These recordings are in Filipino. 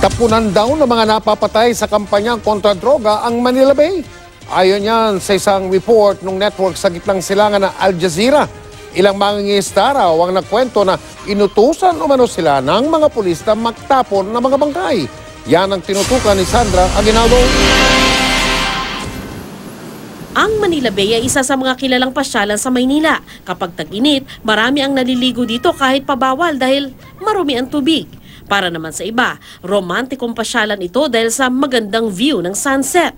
Tapunan daw ng mga napapatay sa kampanyang kontra droga ang Manila Bay. Ayon yan sa isang report ng network sa gitnang silangan ng Al Jazeera. Ilang mangingisda raw ang nagkwento na inutusan umano sila ng mga pulis na magtapon ng mga bangkay. Yan ang tinutukan ni Sandra Aguinaldo. Ang Manila Bay ay isa sa mga kilalang pasyalan sa Maynila. Kapag tag-init, marami ang naliligo dito kahit pabawal dahil marumi ang tubig. Para naman sa iba, romantikong pasyalan ito dahil sa magandang view ng sunset.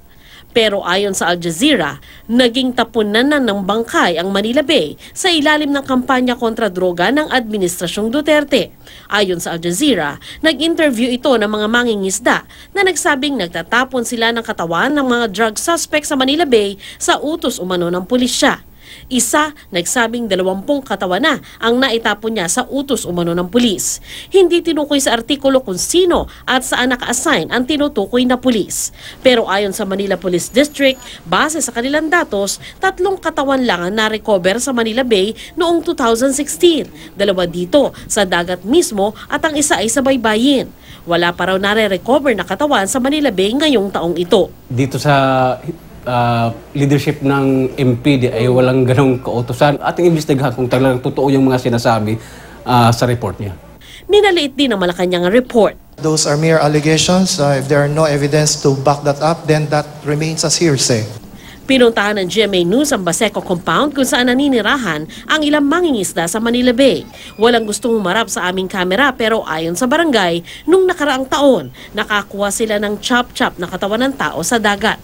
Pero ayon sa Al Jazeera, naging tapunan na ng bangkay ang Manila Bay sa ilalim ng kampanya kontra droga ng Administrasyong Duterte. Ayon sa Al Jazeera, nag-interview ito ng mga mangingisda na nagsabing nagtatapon sila ng katawan ng mga drug suspect sa Manila Bay sa utos umano ng pulisya. Isa, nagsabing 20 katawan na ang naitapon niya sa utos umano ng pulis. Hindi tinukoy sa artikulo kung sino at saan naka-assign ang tinutukoy na pulis. Pero ayon sa Manila Police District, base sa kanilang datos, 3 katawan lang ang na-recover sa Manila Bay noong 2016. 2 dito sa dagat mismo at ang isa ay sa baybayin. Wala pa raw nare-recover na katawan sa Manila Bay ngayong taong ito. Dito sa leadership ng MPD ay walang ganong kautusan. Ating imbestigahan kung talagang totoo yung mga sinasabi sa report niya. Minaliit din ang Malacanang report. Those are mere allegations. If there are no evidence to back that up, then that remains as hearsay. Pinuntahan ng GMA News ang Baseco compound kung saan naninirahan ang ilang mangingisda sa Manila Bay. Walang gustong humarap sa aming kamera pero ayon sa barangay, nung nakaraang taon, nakakuha sila ng chop-chop na katawan ng tao sa dagat.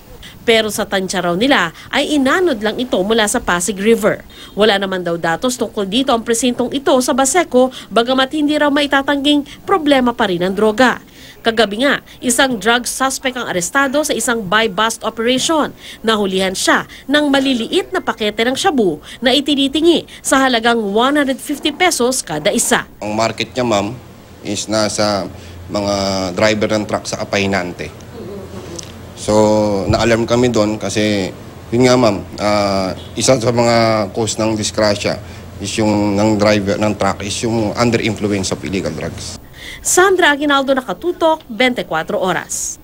Pero sa tansya raw nila ay inanod lang ito mula sa Pasig River. Wala naman daw datos tungkol dito ang presintong ito sa Baseco bagamat hindi raw maitatangging problema pa rin ang droga. Kagabi nga, isang drug suspect ang arestado sa isang buy-bust operation. Nahulihan siya ng maliliit na pakete ng shabu na itinitingi sa halagang 150 pesos kada isa. Ang market niya, ma'am, is nasa mga driver ng truck sa Kapahinante. So, na-alarm kami doon kasi, yun nga ma'am, isa sa mga cause ng disgrasya is yung ng driver ng truck is yung under influence of illegal drugs. Sandra Aguinaldo, Nakatutok, 24 Oras.